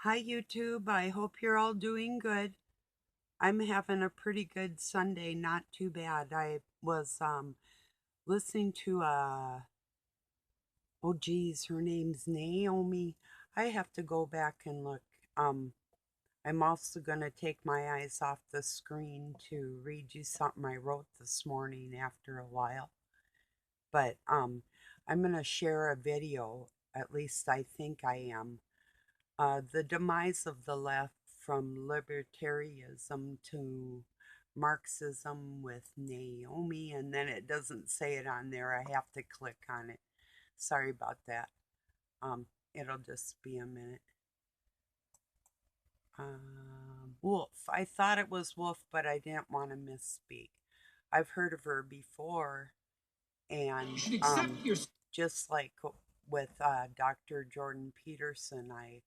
Hi, YouTube. I hope you're all doing good. I'm having a pretty good Sunday, not too bad. I was listening to oh geez, her name's Naomi. I have to go back and look. Um I'm also gonna take my eyes off the screen to read you something I wrote this morning after a while. But I'm gonna share a video, at least I think I am. The demise of the left from libertarianism to Marxism with Naomi, and then it doesn't say it on there. I have to click on it. Sorry about that. Um, it'll just be a minute. Wolf. I thought it was Wolf, but I didn't want to misspeak. I've heard of her before, and You should accept your. just like with Dr. Jordan Peterson, I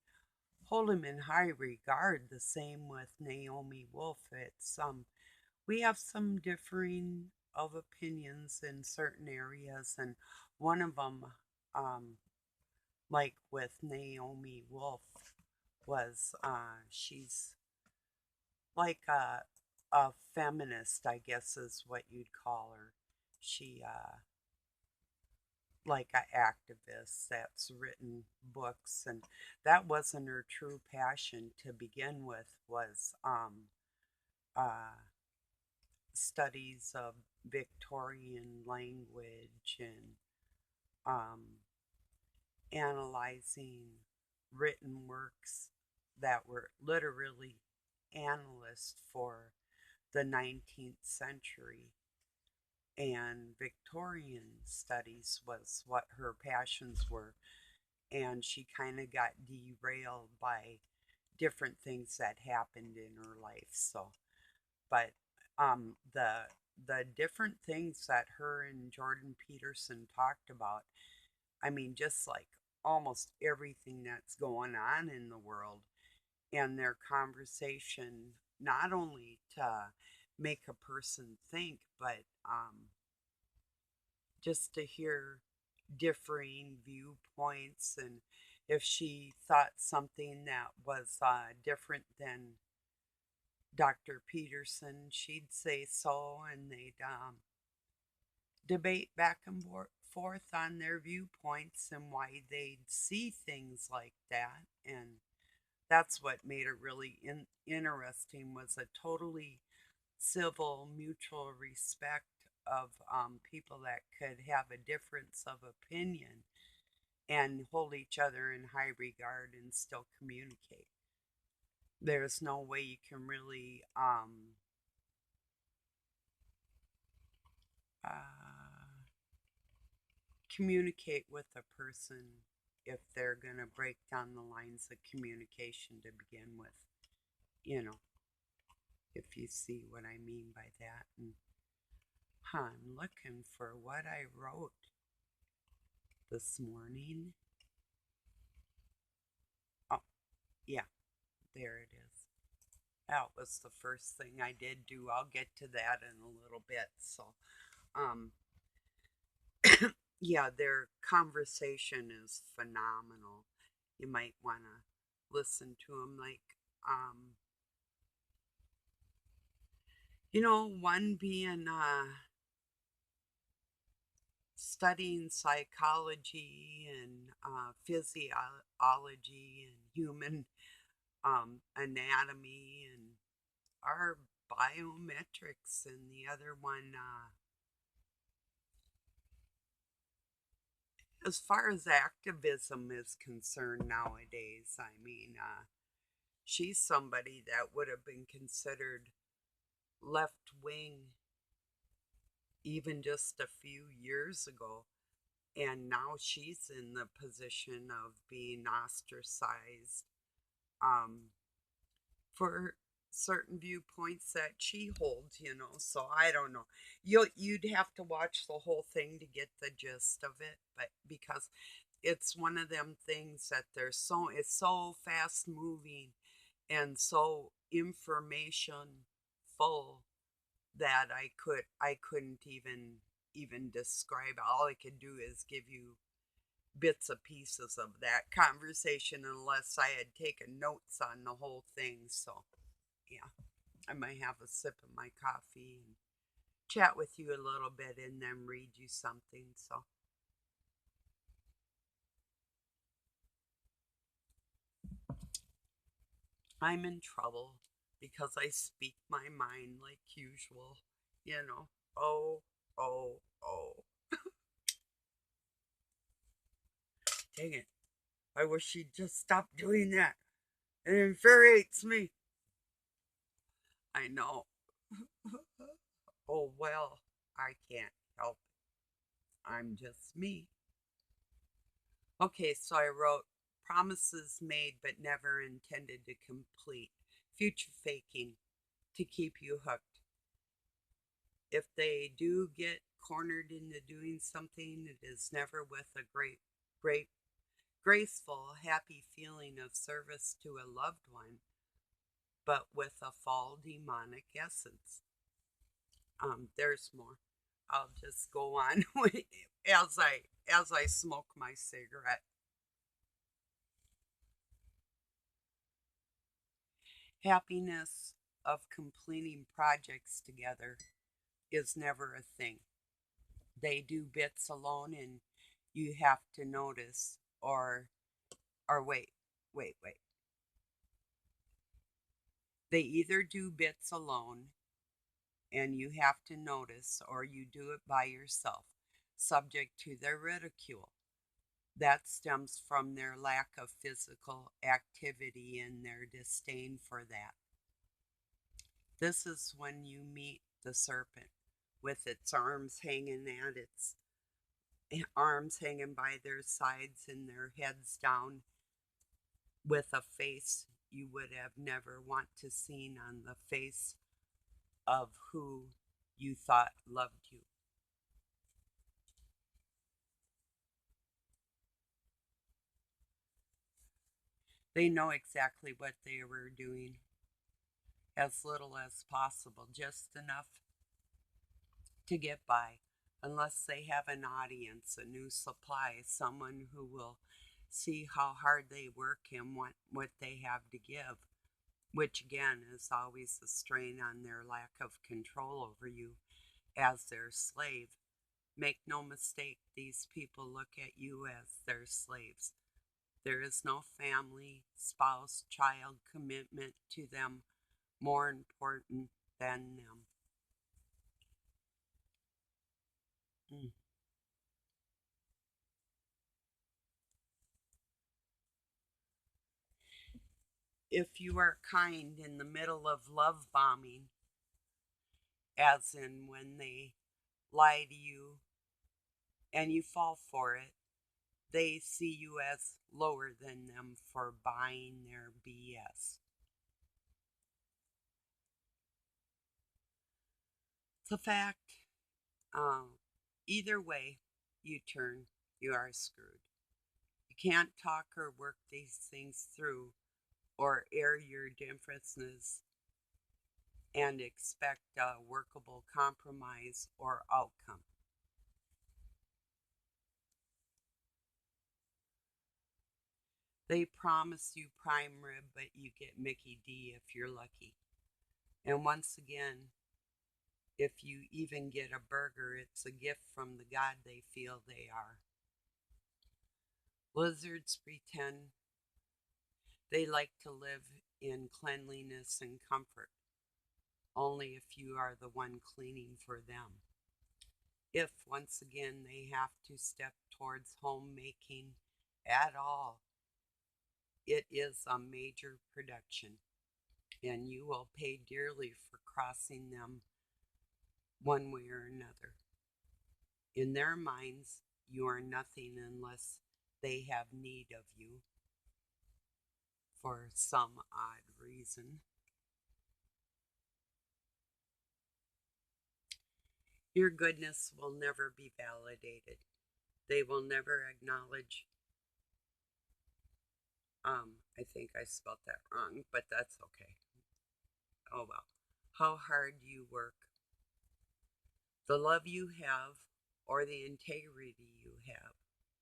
hold him in high regard. The same with Naomi Wolf. It's we have some differing of opinions in certain areas, and one of them, um, like with Naomi Wolf, was she's like a feminist, I guess is what you'd call her. She like a activist that's written books, and that wasn't her true passion to begin with, was uh studies of Victorian language and um analyzing written works that were literally analysts for the 19th century, and Victorian studies was what her passions were, and she kind of got derailed by different things that happened in her life. So, but the different things that her and Jordan Peterson talked about, I mean, just like almost everything that's going on in the world, and their conversation, not only to make a person think, but just to hear differing viewpoints, and if she thought something that was different than Dr. Peterson, she'd say so, and they'd debate back and forth on their viewpoints and why they'd see things like that. And that's what made it really interesting, was a totally civil, mutual respect of people that could have a difference of opinion and hold each other in high regard and still communicate. There's no way you can really uh, communicate with a person if they're going to break down the lines of communication to begin with, you know, if you see what I mean by that. And I'm looking for what I wrote this morning. Oh, yeah, there it is. That was the first thing I did do. I'll get to that in a little bit. So, um, yeah, their conversation is phenomenal. You might want to listen to them. Like, um, one being studying psychology and physiology and human anatomy and our biometrics, and the other one, as far as activism is concerned nowadays, I mean, she's somebody that would have been considered left wing even just a few years ago. And now she's in the position of being ostracized um, for certain viewpoints that she holds. So I don't know. You'd have to watch the whole thing to get the gist of it, but because it's one of them things that it's so fast moving and so information full that I couldn't even describe. All I could do is give you bits and pieces of that conversation unless I had taken notes on the whole thing. So, yeah, I might have a sip of my coffee and chat with you a little bit and then read you something. So, I'm in trouble because I speak my mind like usual, you know. Oh, oh, oh. Dang it. I wish she'd just stop doing that. It infuriates me. I know. Oh, well, I can't help it. I'm just me. Okay, so I wrote promises made but never intended to complete, future faking to keep you hooked. If they do get cornered into doing something, it is never with a great, graceful, happy feeling of service to a loved one, but with a fall demonic essence. There's more. I'll just go on as I smoke my cigarette. Happiness of completing projects together is never a thing. They do bits alone and you have to notice or wait. They either do bits alone and you have to notice or you do it by yourself, subject to their ridicule. That stems from their lack of physical activity and their disdain for that. This is when you meet the serpent with its arms hanging at its arms hanging by their sides and their heads down with a face you would have never want to seen on the face of who you thought loved you. They know exactly what they were doing, as little as possible, just enough to get by, unless they have an audience, a new supply, someone who will see how hard they work and what they have to give, which again is always a strain on their lack of control over you as their slave. Make no mistake, these people look at you as their slaves. There is no family, spouse, child commitment to them more important than them. Mm. If you are kind in the middle of love bombing, as in when they lie to you and you fall for it, they see you as lower than them for buying their BS. It's a fact. Um, Either way you turn, you are screwed. You can't talk or work these things through or air your differences and expect a workable compromise or outcome. They promise you prime rib, but you get Mickey D if you're lucky. And once again, if you even get a burger, it's a gift from the God they feel they are. Lizards pretend they like to live in cleanliness and comfort, only if you are the one cleaning for them. If, once again, they have to step towards homemaking at all, it is a major production, and you will pay dearly for crossing them one way or another. In their minds, you are nothing unless they have need of you for some odd reason. Your goodness will never be validated. They will never acknowledge. I think I spelled that wrong, but that's okay. Oh well. How hard you work, the love you have, or the integrity you have.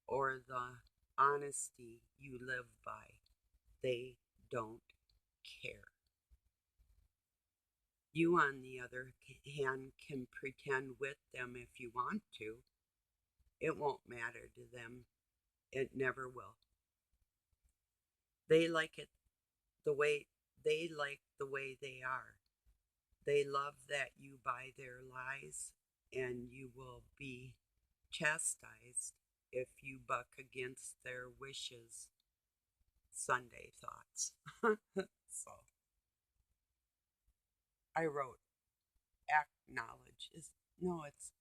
or the honesty you live by. They don't care. You, on the other hand, can pretend with them if you want to. It won't matter to them. It never will. They like it the way they are. They love that you buy their lies, and you will be chastised if you buck against their wishes. Sunday thoughts. So I wrote acknowledge is no, it's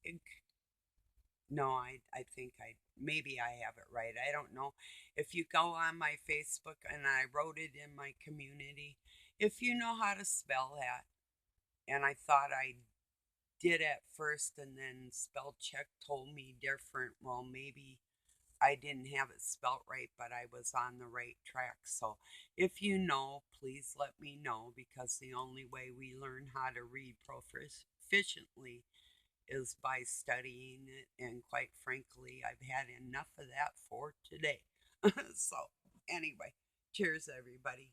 no, I think maybe I have it right. I don't know. If you go on my Facebook, and I wrote it in my community, if you know how to spell that, and I thought I did at first, and then spell check told me different. Well, maybe I didn't have it spelt right, but I was on the right track. So if you know, please let me know, because the only way we learn how to read proficiently is by studying it. And quite frankly, I've had enough of that for today. So anyway, cheers, everybody.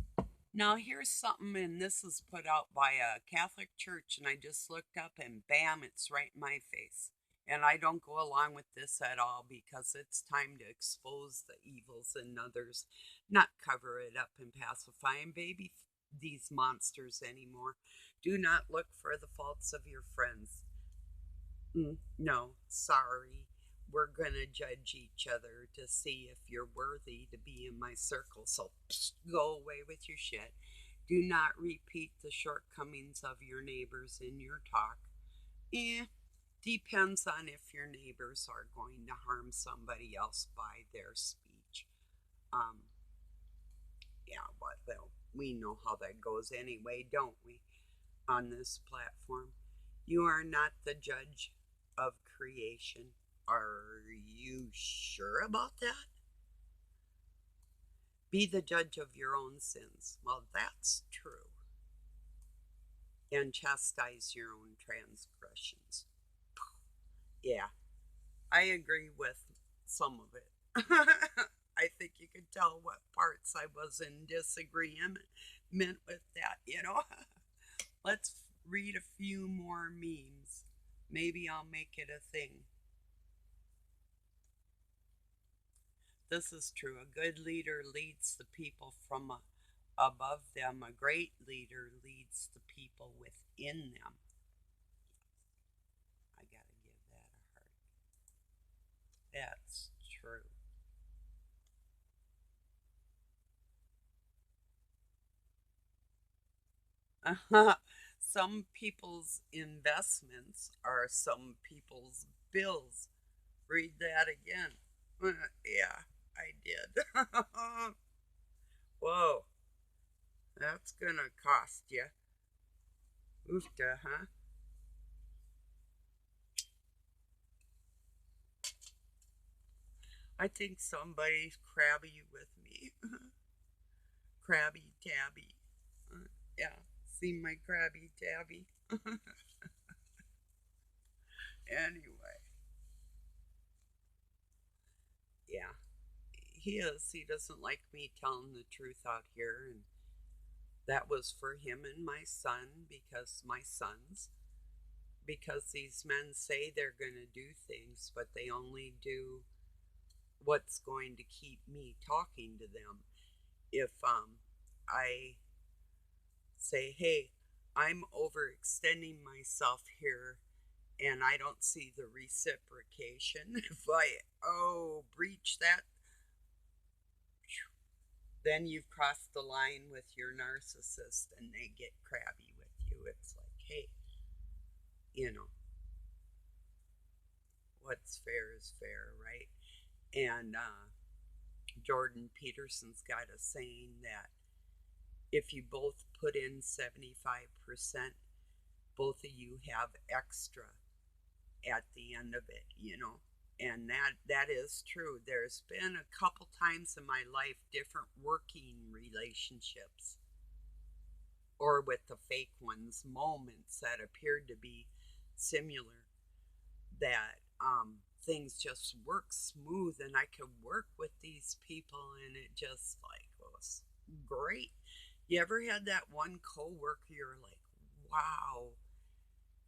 So, now here's something, and this is put out by a Catholic church, and I just looked up, and bam, it's right in my face. And I don't go along with this at all, because it's time to expose the evils in others, not cover it up and pacify and baby these monsters anymore. Do not look for the faults of your friends. No, sorry. We're going to judge each other to see if you're worthy to be in my circle. So go away with your shit. Do not repeat the shortcomings of your neighbors in your talk. Depends on if your neighbors are going to harm somebody else by their speech. Yeah, but well, we know how that goes anyway, don't we? On this platform, you are not the judge of creation. Are you sure about that? Be the judge of your own sins. Well, that's true. And chastise your own transgressions. Yeah, I agree with some of it. I think you could tell what parts I was in disagreement with that. Let's read a few more memes. Maybe I'll make it a thing. This is true. A good leader leads the people from above them. A great leader leads the people within them. I gotta give that a heart. That's true. Some people's investments are some people's bills. Read that again. Yeah, I did. Whoa, that's gonna cost you. Oofta, huh? I think somebody's crabby with me. Crabby Tabby. Yeah, see my Crabby Tabby? Anyway, yeah, he is. He doesn't like me telling the truth out here, and that was for him and my son, because my sons, because these men say they're going to do things, but they only do what's going to keep me talking to them. If I say, hey, I'm overextending myself here, and I don't see the reciprocation, if I breach that, then you've crossed the line with your narcissist, and they get crabby with you. It's like, hey, you know, what's fair is fair, right? And Jordan Peterson's got a saying that if you both put in 75%, both of you have extra at the end of it. And that is true. There's been a couple times in my life different working relationships, or with the fake ones, moments that appeared to be similar, that things just work smooth and I could work with these people and it just like was great. You ever had that one coworker you're like, wow,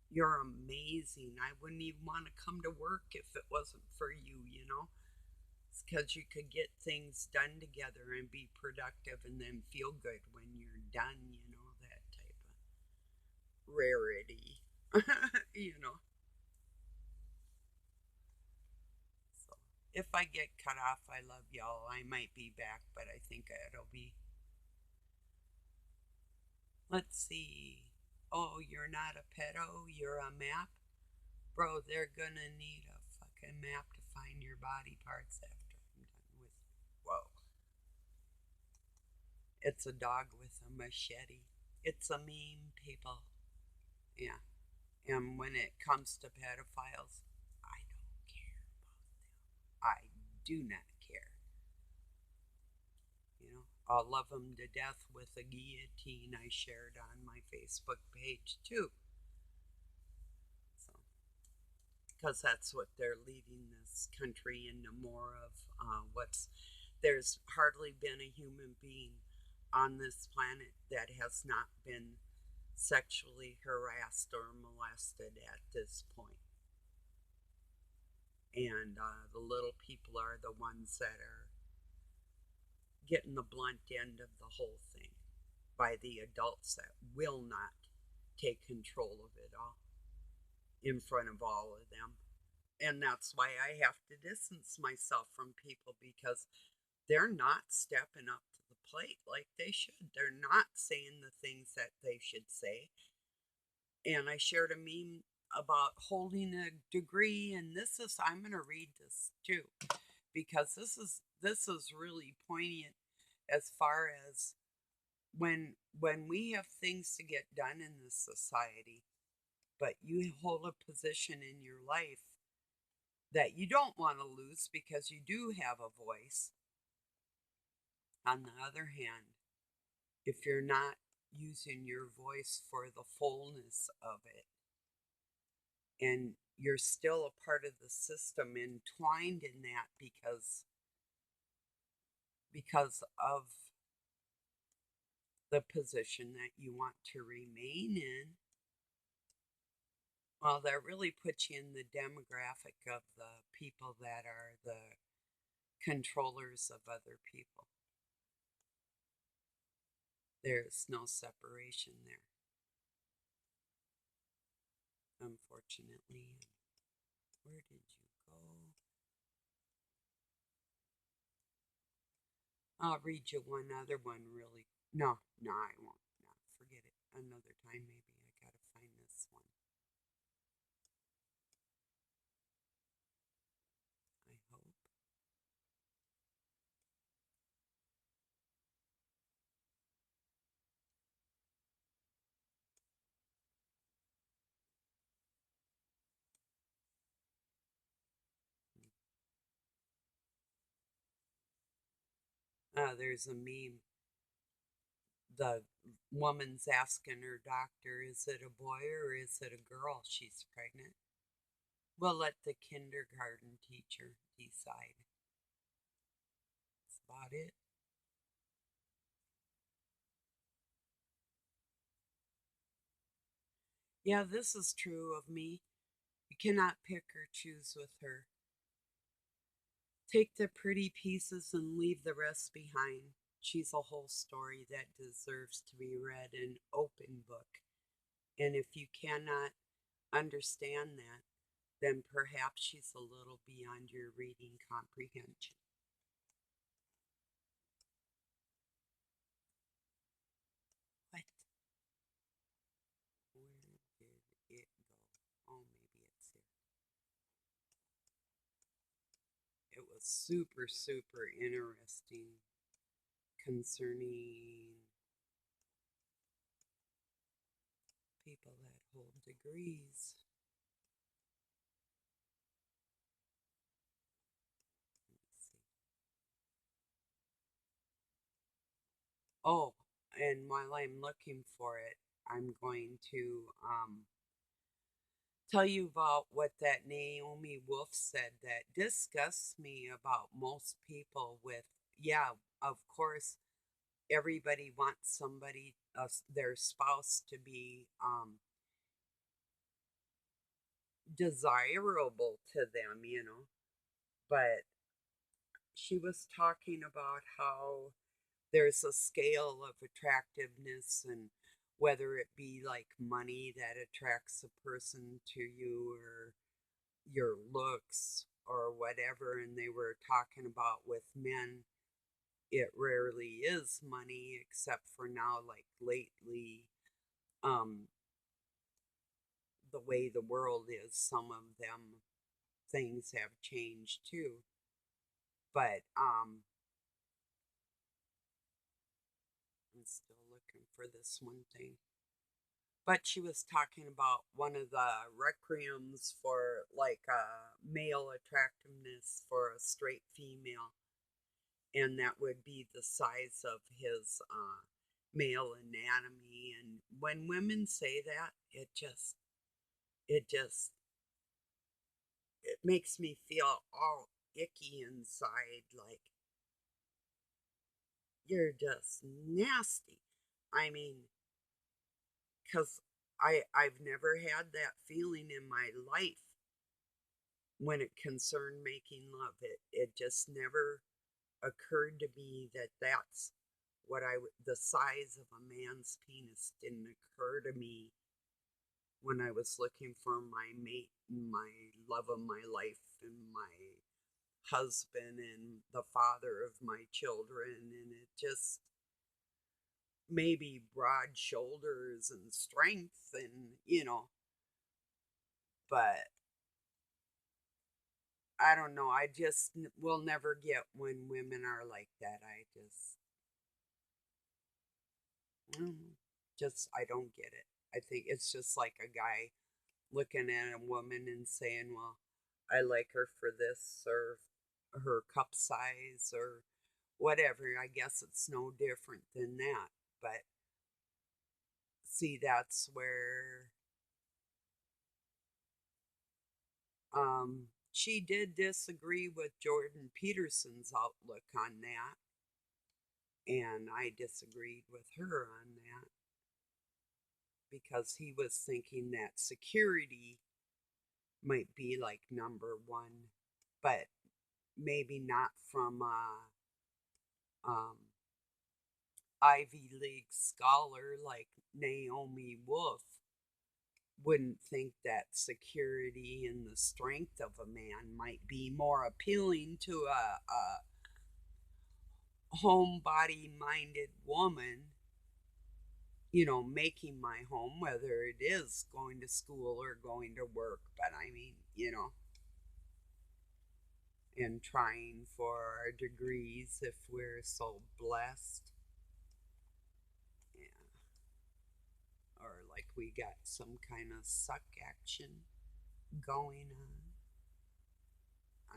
you're amazing. I wouldn't even want to come to work if it wasn't for you, you know? It's because you could get things done together and be productive and then feel good when you're done, you know, that type of rarity, you know? So if I get cut off, I love y'all. I might be back, but I think it'll be. Let's see. Oh, you're not a pedo, you're a map? Bro, they're gonna need a fucking map to find your body parts after I'm done with you. Whoa. It's a dog with a machete. It's a meme, people. Yeah. And when it comes to pedophiles, I don't care about them. I do not care. You know, I'll love them to death with a guillotine I shared on my Facebook page too. So, because that's what they're leading this country into more of. There's hardly been a human being on this planet that has not been sexually harassed or molested at this point. And the little people are the ones that are getting the blunt end of the whole thing by the adults that will not take control of it all in front of all of them. And that's why I have to distance myself from people because they're not stepping up to the plate like they should. They're not saying the things that they should say. And I shared a meme about holding a degree, and I'm going to read this too because this is really poignant as far as when we have things to get done in this society, but you hold a position in your life that you don't want to lose because you do have a voice. On the other hand, if you're not using your voice for the fullness of it and you're still a part of the system entwined in that because of the position that you want to remain in, well, that really puts you in the demographic of the people that are the controllers of other people. There's no separation there, unfortunately. Where did you go? I'll read you one other one really. No, no, I won't. No, forget it. Another time, maybe. I gotta find this one. I hope. There's a meme. The woman's asking her doctor, is it a boy or is it a girl? She's pregnant. We'll let the kindergarten teacher decide. That's about it. Yeah, this is true of me. You cannot pick or choose with her. Take the pretty pieces and leave the rest behind. She's a whole story that deserves to be read in open book. And if you cannot understand that, then perhaps she's a little beyond your reading comprehension. What? Where did it go? Oh, maybe it's here. It was super, super interesting concerning people that hold degrees. Let me see. Oh, And while I'm looking for it, I'm going to tell you about what that Naomi Wolf said that disgusts me about most people with, yeah, of course, everybody wants somebody, their spouse, to be desirable to them, But she was talking about how there's a scale of attractiveness, and whether it be like money that attracts a person to you, or your looks, or whatever. And they were talking about with men, it rarely is money, except for now, like lately, um, the way the world is, some of them things have changed too. But I'm still looking for this one thing. But she was talking about one of the requiems for like male attractiveness for a straight female, and that would be the size of his male anatomy. And when women say that, it just, it makes me feel all icky inside, like you're just nasty. I mean, because I've never had that feeling in my life when it concerned making love. It just never occurred to me that that's what the size of a man's penis didn't occur to me when I was looking for my mate and my love of my life and my husband and the father of my children. And it just, maybe broad shoulders and strength, and but I don't know. I just will never get when women are like that. I don't get it. I think it's just like a guy looking at a woman and saying, well, I like her for this, or her cup size, or whatever. I guess it's no different than that. But see, that's where she did disagree with Jordan Peterson's outlook on that, and I disagreed with her on that because he was thinking that security might be like number one, but maybe not from a Ivy League scholar like Naomi Wolf wouldn't think that security and the strength of a man might be more appealing to a homebody minded woman, making my home, whether it is going to school or going to work. But I mean, and trying for our degrees if we're so blessed. Yeah. Or like we got some kind of suck action going on.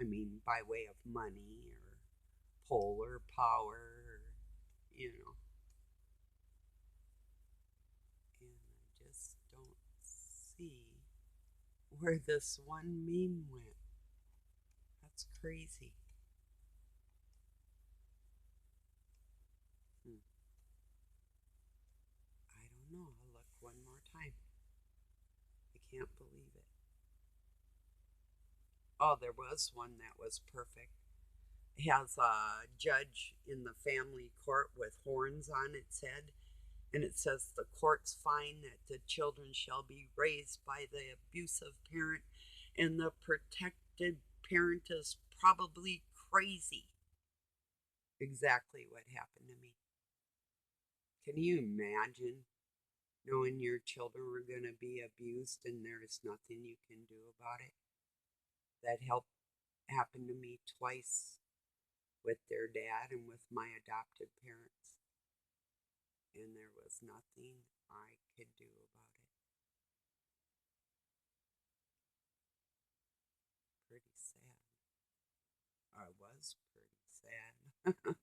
I mean, by way of money or polar power, or, you know. And I just don't see where this one meme went. That's crazy. Hmm. I don't know. I'll look one more time. I can't believe it. Oh, there was one that was perfect. It has a judge in the family court with horns on its head, and it says the courts find that the children shall be raised by the abusive parent, and the protected parent is probably crazy. Exactly what happened to me. Can you imagine knowing your children were going to be abused and there is nothing you can do about it? That helped happen to me twice, with their dad and with my adopted parents, and there was nothing I could do about it. Pretty sad. I was pretty sad.